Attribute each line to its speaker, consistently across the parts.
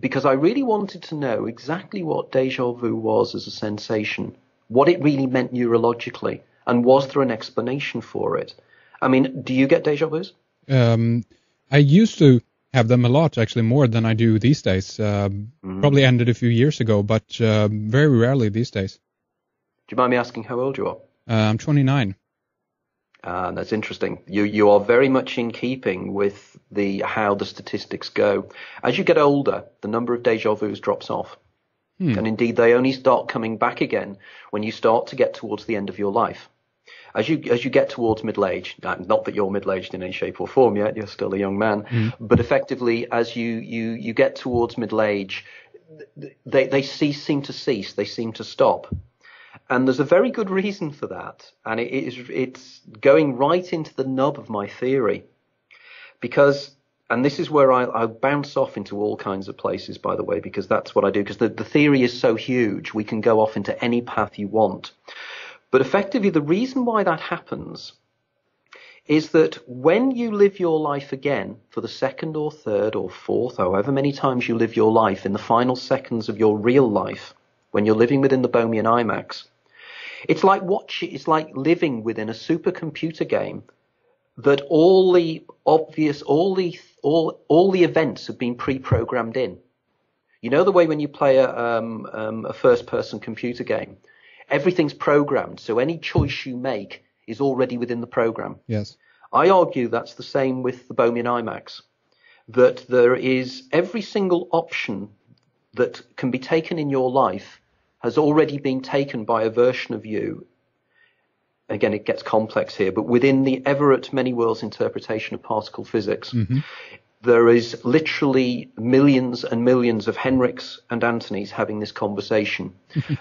Speaker 1: because I really wanted to know exactly what déjà vu was as a sensation, what it really meant neurologically, and was there an explanation for it? I mean, do you get déjà vus?
Speaker 2: I used to have them a lot, actually, more than I do these days. Probably ended a few years ago, but very rarely these days.
Speaker 1: Do you mind me asking how old you are?
Speaker 2: I'm 29.
Speaker 1: That's interesting. You are very much in keeping with how the statistics go. As you get older, the number of déjà vus drops off. And indeed, they only start coming back again when you start to get towards the end of your life. As you get towards middle age, not that you're middle aged in any shape or form yet, you're still a young man, but effectively as you get towards middle age, they seem to cease, they seem to stop. And there's a very good reason for that, and it's going right into the nub of my theory, because, and this is where I bounce off into all kinds of places, by the way, because that's what I do, because the theory is so huge, we can go off into any path you want. But effectively, the reason why that happens is that when you live your life again for the second or third or fourth, however many times you live your life in the final seconds of your real life, when you're living within the Bohmian IMAX, it's like living within a supercomputer game that all the events have been pre-programmed in. You know the way when you play a first-person computer game, everything's programmed, so any choice you make is already within the program.
Speaker 2: Yes.
Speaker 1: I argue that's the same with the Bohmian IMAX, that there is every single option that can be taken in your life has already been taken by a version of you. Again, it gets complex here, but within the Everett many worlds interpretation of particle physics, there is literally millions and millions of Henriks and Antonys having this conversation.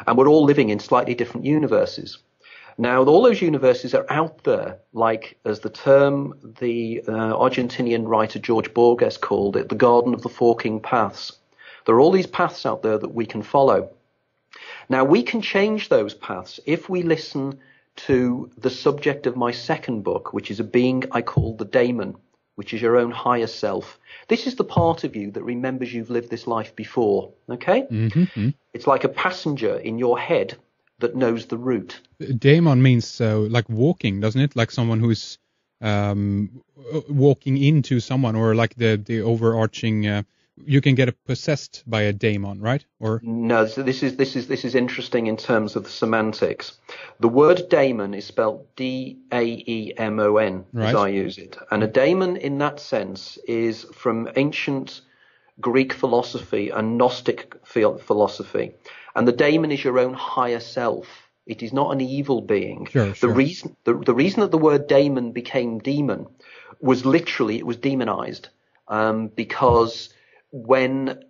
Speaker 1: And we're all living in slightly different universes. Now, all those universes are out there, like, as the term the Argentinian writer George Borges called it, the Garden of the Forking Paths. There are all these paths out there that we can follow. Now, we can change those paths if we listen to the subject of my second book, which is a being I call the daemon, which is your own higher self. This is the part of you that remembers you've lived this life before, okay? It's like a passenger in your head that knows the route.
Speaker 2: Daemon means like walking, doesn't it? Like someone who's walking into someone, or like the overarching... you can get possessed by a daemon, right? Or
Speaker 1: no, so this is interesting in terms of the semantics. The word daemon is spelled D-A-E-M-O-N, as I use it. And a daemon in that sense is from ancient Greek philosophy and Gnostic philosophy. And the daemon is your own higher self. It is not an evil being.
Speaker 2: Sure.
Speaker 1: The reason that the word daemon became demon was literally it was demonized, because when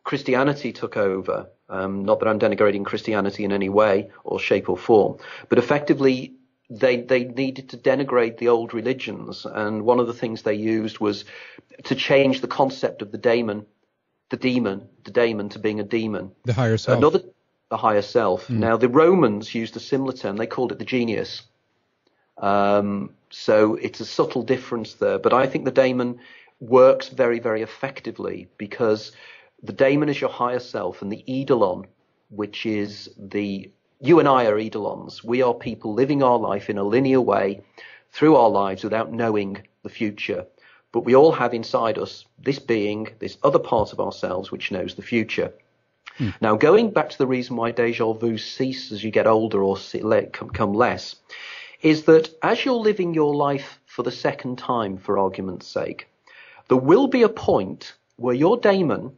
Speaker 1: Christianity took over, not that I'm denigrating Christianity in any way or shape or form, but effectively they needed to denigrate the old religions. And one of the things they used was to change the concept of the daemon to being a demon.
Speaker 2: The higher self.
Speaker 1: The higher self. Now, the Romans used a similar term. They called it the genius. So it's a subtle difference there. But I think the daemon works very, very effectively, because the daemon is your higher self, and the eidolon, which is you and I are eidolons. We are people living our life in a linear way through our lives without knowing the future. But we all have inside us this being, this other part of ourselves which knows the future. Now, going back to the reason why déjà vu cease as you get older or come less, is that as you're living your life for the second time, for argument's sake, there will be a point where your daemon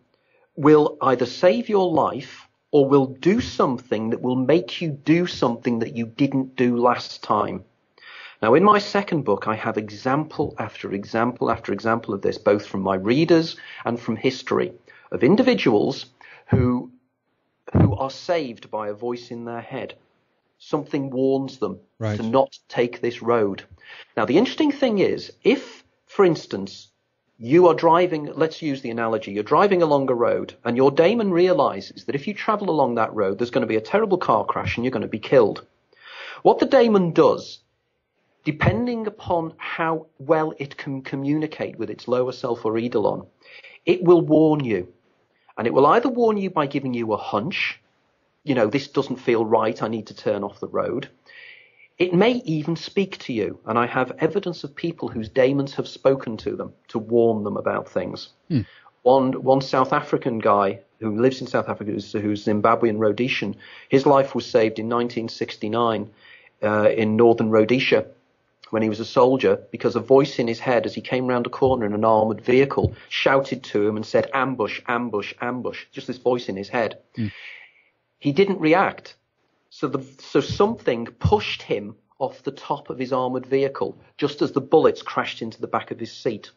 Speaker 1: will either save your life or will do something that will make you do something that you didn't do last time. Now, in my second book, I have example after example after example of this, both from my readers and from history, of individuals who are saved by a voice in their head. Something warns them to not take this road. Now, the interesting thing is, if, for instance, you are driving, let's use the analogy, you're driving along a road and your daemon realizes that if you travel along that road, there's going to be a terrible car crash and you're going to be killed. What the daemon does, depending upon how well it can communicate with its lower self or eidolon, it will warn you. And it will either warn you by giving you a hunch, this doesn't feel right, I need to turn off the road. It may even speak to you, and I have evidence of people whose daemons have spoken to them to warn them about things. One South African guy who lives in South Africa, who's Zimbabwean Rhodesian, his life was saved in 1969 in northern Rhodesia when he was a soldier, because a voice in his head as he came round a corner in an armoured vehicle shouted to him and said, "Ambush, ambush, ambush," just this voice in his head. He didn't react. So something pushed him off the top of his armoured vehicle just as the bullets crashed into the back of his seat.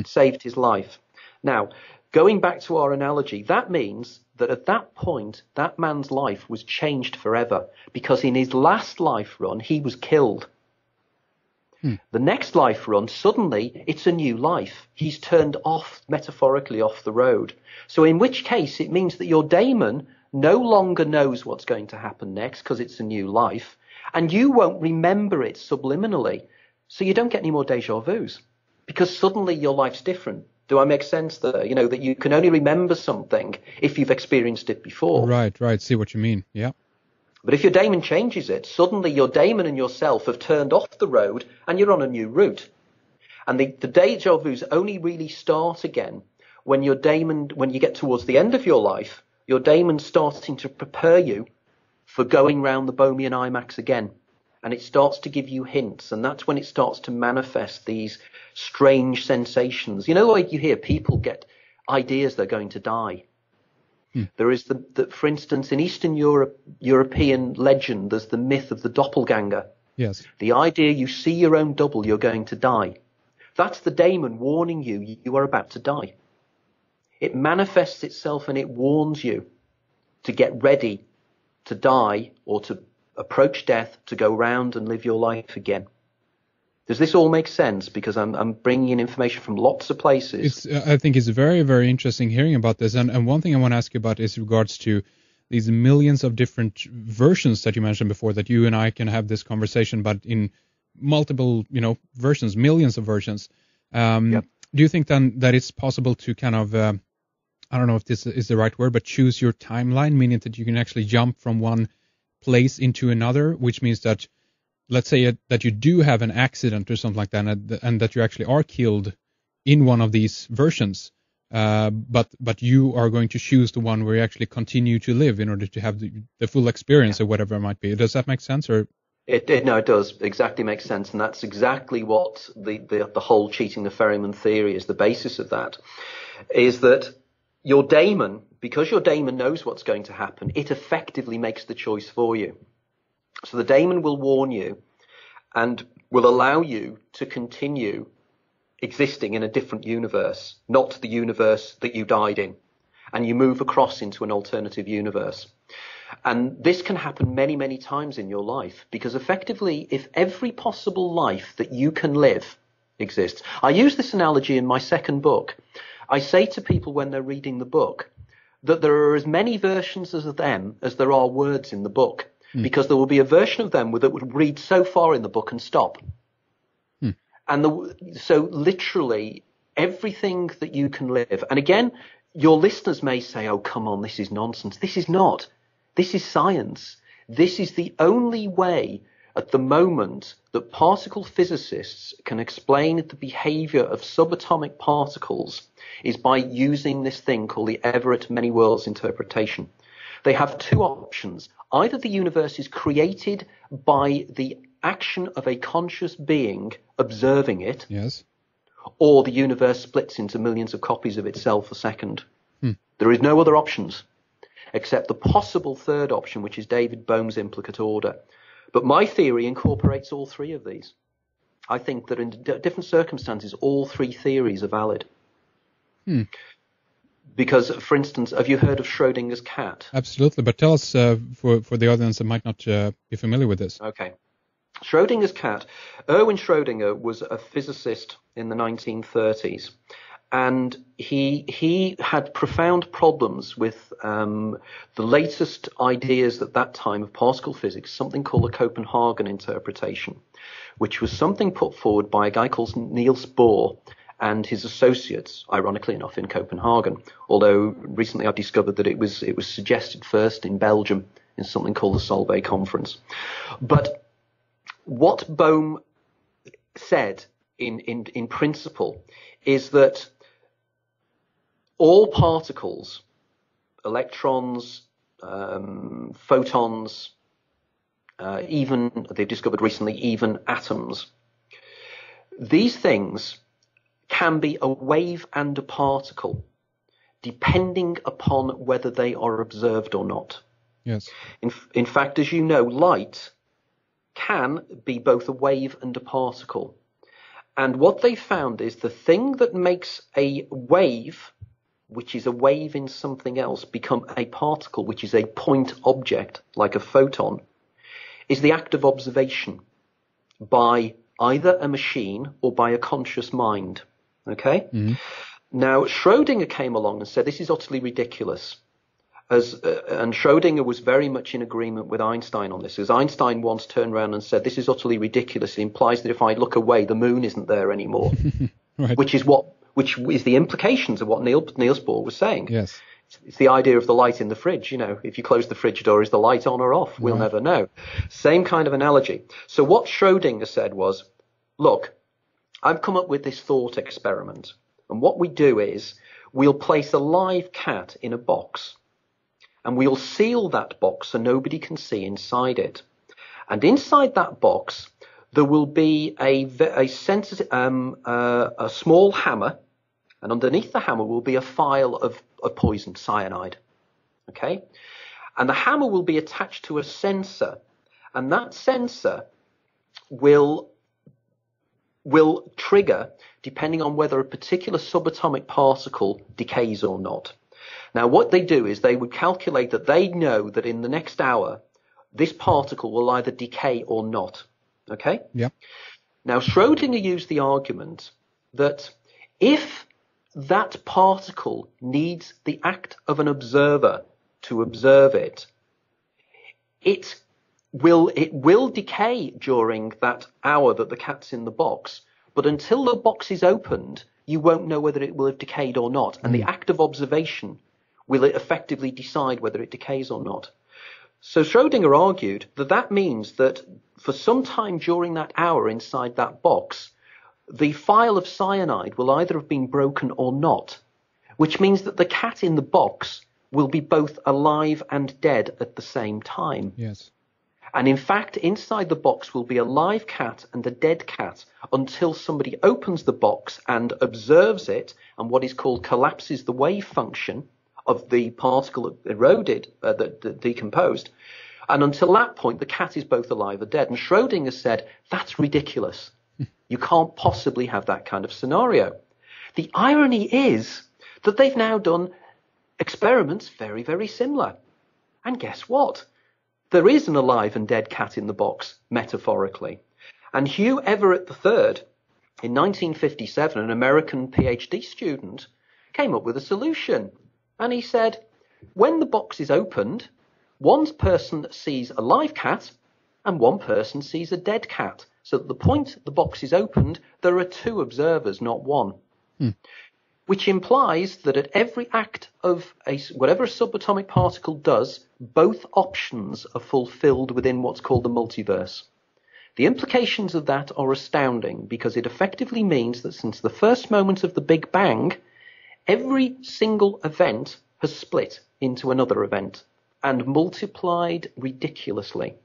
Speaker 1: Saved his life. Now, going back to our analogy, that means that at that point, that man's life was changed forever, because in his last life run, he was killed. The next life run, suddenly, it's a new life. He's turned off, metaphorically, off the road. So in which case, it means that your daemon no longer knows what's going to happen next because it's a new life, and you won't remember it subliminally. So you don't get any more deja vus, because suddenly your life's different. Do I make sense there? That you can only remember something if you've experienced it before.
Speaker 2: Right. See what you mean. Yeah.
Speaker 1: But if your daemon changes it, suddenly your daemon and yourself have turned off the road and you're on a new route. And the deja vus only really start again when your daemon, when you get towards the end of your life, your daemon's starting to prepare you for going round the Bohemian IMAX again. And it starts to give you hints, and that's when it starts to manifest these strange sensations. Like you hear people get ideas they're going to die. There is for instance, in Eastern European legend, there's the myth of the doppelganger.
Speaker 2: Yes.
Speaker 1: The idea you see your own double, you're going to die. That's the daemon warning you are about to die. It manifests itself and it warns you to get ready to die or to approach death, to go round and live your life again. Does this all make sense? Because I'm bringing in information from lots of places.
Speaker 2: I think it's very, very interesting hearing about this. And one thing I want to ask you about is regards to these millions of different versions that you mentioned before, that you and I can have this conversation, but in multiple, versions, millions of versions.
Speaker 1: Yep.
Speaker 2: Do you think then that it's possible to kind of, I don't know if this is the right word, but choose your timeline, meaning that you can actually jump from one place into another, which means that, let's say that you do have an accident or something like that, and that you actually are killed in one of these versions, but you are going to choose the one where you actually continue to live in order to have the full experience or whatever it might be. Does that make sense? Or
Speaker 1: it does exactly make sense, and that's exactly what the whole cheating the ferryman theory is. The basis of that is that your daemon, because your daemon knows what's going to happen, it effectively makes the choice for you. So the daemon will warn you and will allow you to continue existing in a different universe, not the universe that you died in. And you move across into an alternative universe. And this can happen many, many times in your life, because effectively, if every possible life that you can live exists, I use this analogy in my second book. I say to people when they're reading the book that there are as many versions of them as there are words in the book. Because there will be a version of them that would read so far in the book and stop. And so literally everything that you can live. And again, your listeners may say, oh, come on, this is nonsense. This is not. This is science. This is the only way at the moment that particle physicists can explain the behavior of subatomic particles is by using this thing called the Everett many worlds interpretation. They have two options. Either the universe is created by the action of a conscious being observing it,
Speaker 2: yes,
Speaker 1: or the universe splits into millions of copies of itself a second. There is no other options except the possible third option, which is David Bohm's implicate order. But my theory incorporates all three of these. I think that in different circumstances, all three theories are valid. Because, for instance, have you heard of Schrodinger's cat?
Speaker 2: Absolutely, but tell us for the audience that might not be familiar with this.
Speaker 1: Okay. Schrodinger's cat, Erwin Schrödinger was a physicist in the 1930s, and he had profound problems with the latest ideas at that time of particle physics, something called the Copenhagen interpretation, which was something put forward by a guy called Niels Bohr. and his associates, ironically enough, in Copenhagen. Although recently I discovered that it was suggested first in Belgium in something called the Solvay Conference. But what Bohm said in principle is that all particles, electrons, photons, even, they've discovered recently, even atoms, these things can be a wave and a particle depending upon whether they are observed or not.
Speaker 2: Yes.
Speaker 1: In fact, as you know, light can be both a wave and a particle. And what they found is the thing that makes a wave, which is a wave in something else, become a particle, which is a point object, like a photon, is the act of observation by either a machine or by a conscious mind. Okay? Mm-hmm. Now, Schrödinger came along and said, this is utterly ridiculous. And Schrödinger was very much in agreement with Einstein on this, as Einstein once turned around and said, this is utterly ridiculous. It implies that if I look away, the moon isn't there anymore, right. which is the implications of what Niels Bohr was saying.
Speaker 2: Yes.
Speaker 1: It's the idea of the light in the fridge. You know, if you close the fridge door, is the light on or off? We'll never know. Same kind of analogy. So what Schrödinger said was, look, I've come up with this thought experiment. And what we do is we'll place a live cat in a box and we'll seal that box so nobody can see inside it. And inside that box, there will be a small hammer, and underneath the hammer will be a phial of poison, cyanide. Okay? And the hammer will be attached to a sensor, and that sensor will trigger depending on whether a particular subatomic particle decays or not. Now, what they do is they would calculate that they know that in the next hour, this particle will either decay or not. Okay?
Speaker 2: Yeah.
Speaker 1: Now, Schrödinger used the argument that if that particle needs the act of an observer to observe it, it will decay during that hour that the cat's in the box, but until the box is opened, you won't know whether it will have decayed or not, and the act of observation will effectively decide whether it decays or not. So Schrödinger argued that that means that for some time during that hour inside that box, the phial of cyanide will either have been broken or not, which means that the cat in the box will be both alive and dead at the same time.
Speaker 2: Yes.
Speaker 1: And in fact, inside the box will be a live cat and a dead cat until somebody opens the box and observes it, and what is called collapses the wave function of the particle eroded, that decomposed. And until that point, the cat is both alive or dead. And Schrödinger said, that's ridiculous. You can't possibly have that kind of scenario. The irony is that they've now done experiments very, very similar. And guess what? There is an alive and dead cat in the box, metaphorically. And Hugh Everett III, in 1957, an American PhD student, came up with a solution. And he said, when the box is opened, one person sees a live cat and one person sees a dead cat. So at the point the box is opened, there are two observers, not one. Which implies that at every act of whatever a subatomic particle does, both options are fulfilled within what's called the multiverse. The implications of that are astounding because it effectively means that since the first moment of the Big Bang, every single event has split into another event and multiplied ridiculously.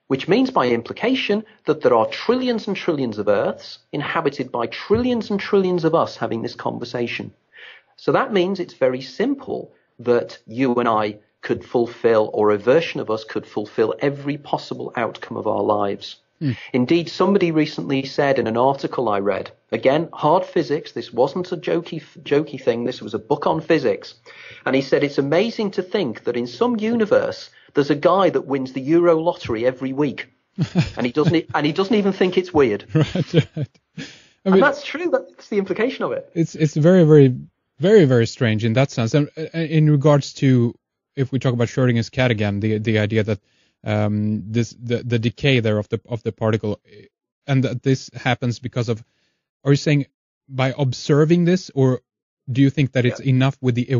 Speaker 1: Which means by implication that there are trillions and trillions of Earths inhabited by trillions and trillions of us having this conversation. So that means it's very simple that you and I could fulfill, or a version of us could fulfill every possible outcome of our lives. Indeed, somebody recently said in an article I read, again, hard physics, this wasn't a jokey thing, this was a book on physics, and he said it's amazing to think that in some universe there's a guy that wins the Euro lottery every week, and he doesn't even think it's weird.
Speaker 2: Right. I mean,
Speaker 1: and that's true. That's the implication of it.
Speaker 2: It's very, very, very, very strange in that sense. And in regards to, if we talk about Schrödinger's cat again, the idea that the decay there of the particle, and that this happens because of, are you saying by observing this, or do you think that it's enough with the